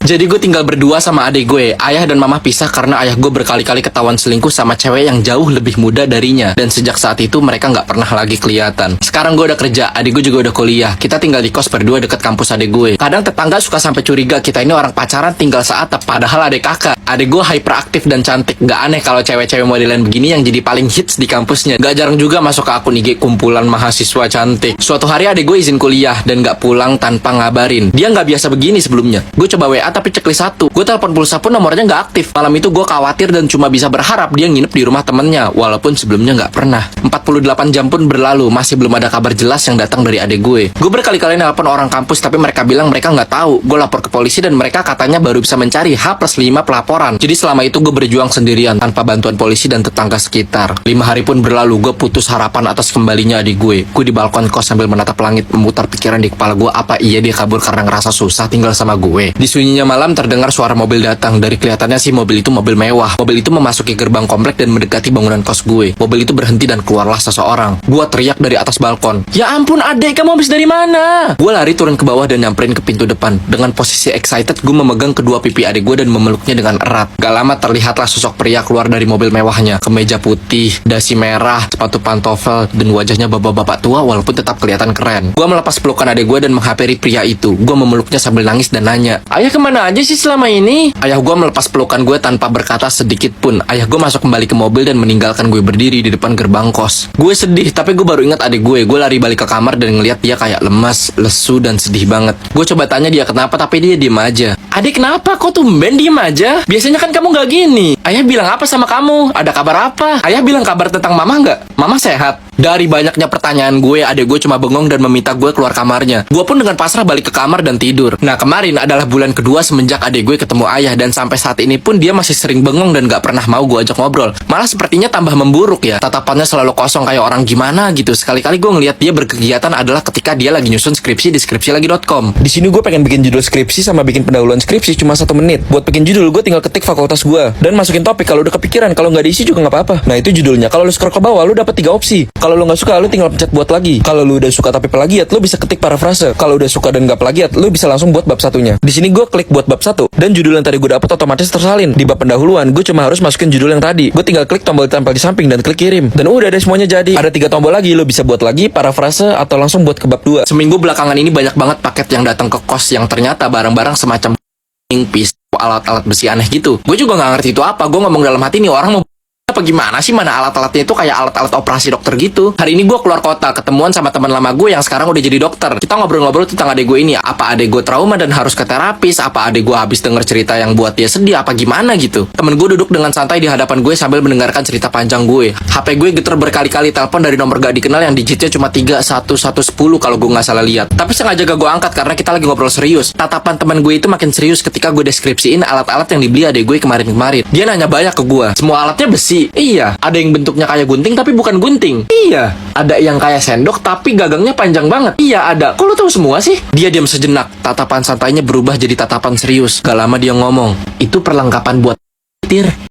Jadi gue tinggal berdua sama adik gue. Ayah dan mama pisah karena ayah gue berkali-kali ketahuan selingkuh sama cewek yang jauh lebih muda darinya. Dan sejak saat itu mereka nggak pernah lagi kelihatan. Sekarang gue udah kerja, adik gue juga udah kuliah. Kita tinggal di kos berdua deket kampus adik gue. Kadang tetangga suka sampai curiga kita ini orang pacaran tinggal seatap, padahal adik kakak. Adik gue hyperaktif dan cantik. Gak aneh kalau cewek-cewek modelan begini yang jadi paling hits di kampusnya. Gak jarang juga masuk ke akun IG kumpulan mahasiswa cantik. Suatu hari adik gue izin kuliah dan gak pulang tanpa ngabarin. Dia gak biasa begini sebelumnya. Gue coba WA tapi checklist 1. Gue telepon pulsa pun nomornya gak aktif. Malam itu gue khawatir dan cuma bisa berharap dia nginep di rumah temennya, walaupun sebelumnya gak pernah. 48 jam pun berlalu, masih belum ada kabar jelas yang datang dari adik gue. Gue berkali-kali nelpon orang kampus tapi mereka bilang mereka gak tahu. Gue lapor ke polisi dan mereka katanya baru bisa mencari H+5 pelaporan. Jadi selama itu gue berjuang sendirian tanpa bantuan polisi dan tetangga sekitar. 5 hari pun berlalu, gue putus harapan atas kembalinya adik gue. Gue di balkon kos sambil menatap langit, memutar pikiran di kepala gue, apa iya dia kabur karena ngerasa susah tinggal sama gue. Di sunyinya malam terdengar suara mobil datang. Dari kelihatannya sih mobil itu mobil mewah. Mobil itu memasuki gerbang komplek dan mendekati bangunan kos gue. Mobil itu berhenti dan keluarlah seseorang. Gue teriak dari atas balkon, "Ya ampun adek, kamu habis dari mana?" Gue lari turun ke bawah dan nyamperin ke pintu depan. Dengan posisi excited, gue memegang kedua pipi adik gue dan memeluknya dengan erat. Gak lama terlihatlah sosok pria keluar dari mobil mewahnya. Kemeja putih, dasi merah, sepatu pantofel, dan wajahnya bapak-bapak tua walaupun tetap kelihatan keren. Gue melepas pelukan adik gue dan menghampiri pria itu. Gue memeluknya sambil nangis dan nanya, "Ayah kemana aja sih selama ini?" Ayah gue melepas pelukan gue tanpa berkata sedikit pun. Ayah gue masuk kembali ke mobil dan meninggalkan gue berdiri di depan gerbang kos. Gue sedih, tapi gue baru ingat adik gue. Gue lari balik ke kamar dan ngeliat dia kayak lemas, lesu, dan sedih banget. Gue coba tanya dia kenapa, tapi dia diem aja. "Adik kenapa? Kok tumben diem aja? Biasanya kan kamu gak gini. Ayah bilang apa sama kamu? Ada kabar apa? Ayah bilang kabar tentang mama nggak? Mama sehat?" Dari banyaknya pertanyaan gue, adik gue cuma bengong dan meminta gue keluar kamarnya. Gue pun dengan pasrah balik ke kamar dan tidur. Nah, kemarin adalah bulan kedua semenjak adik gue ketemu ayah, dan sampai saat ini pun dia masih sering bengong dan gak pernah mau gue ajak ngobrol. Malah sepertinya tambah memburuk ya. Tatapannya selalu kosong kayak orang gimana gitu. Sekali-kali gue ngeliat dia berkegiatan adalah ketika dia lagi nyusun skripsi di skripsilagi.com. Di sini gue pengen bikin judul skripsi sama bikin pendahuluan skripsi cuma 1 menit. Buat bikin judul gue tinggal ketik fakultas gue dan masukin topik. Kalau udah kepikiran, kalau nggak diisi juga nggak apa-apa. Nah itu judulnya. Kalau lu scroll ke bawah, lu dapat 3 opsi. Kalau lu nggak suka, lu tinggal pencet buat lagi. Kalau lu udah suka tapi plagiat, lu bisa ketik parafrase. Kalau udah suka dan nggak plagiat, lu bisa langsung buat bab satunya. Di sini gue klik buat bab 1 dan judul yang tadi gue dapat otomatis tersalin. Di bab pendahuluan, gue cuma harus masukin judul yang tadi. Gue tinggal klik tombol ditempel di samping dan klik kirim. Dan udah deh semuanya jadi. Ada 3 tombol lagi, lu bisa buat lagi, parafrase, atau langsung buat ke bab 2. Seminggu belakangan ini banyak banget paket yang datang ke kos yang ternyata barang-barang semacam pisau, alat-alat besi aneh gitu. Gue juga nggak ngerti itu apa. Gue ngomong dalam hati nih, orang mau apa gimana sih, mana alat-alatnya itu kayak alat-alat operasi dokter gitu. Hari ini gue keluar kota, ketemuan sama teman lama gue yang sekarang udah jadi dokter. Kita ngobrol-ngobrol tentang adik gue ini. Apa adik gue trauma dan harus ke terapis? Apa adik gue habis denger cerita yang buat dia sedih? Apa gimana gitu? Temen gue duduk dengan santai di hadapan gue sambil mendengarkan cerita panjang gue. HP gue getar berkali-kali, telepon dari nomor gak dikenal yang digitnya cuma 31110 kalau gue nggak salah lihat. Tapi sengaja gak gue angkat karena kita lagi ngobrol serius. Tatapan teman gue itu makin serius ketika gue deskripsiin alat-alat yang dibeli adik gue kemarin-kemarin. Dia nanya banyak ke gue. Semua alatnya besi. Iya, ada yang bentuknya kayak gunting tapi bukan gunting. Iya, ada yang kayak sendok tapi gagangnya panjang banget. Iya, ada. Kok lu tahu semua sih? Dia diam sejenak. Tatapan santainya berubah jadi tatapan serius. Gak lama dia ngomong, "Itu perlengkapan buat tir."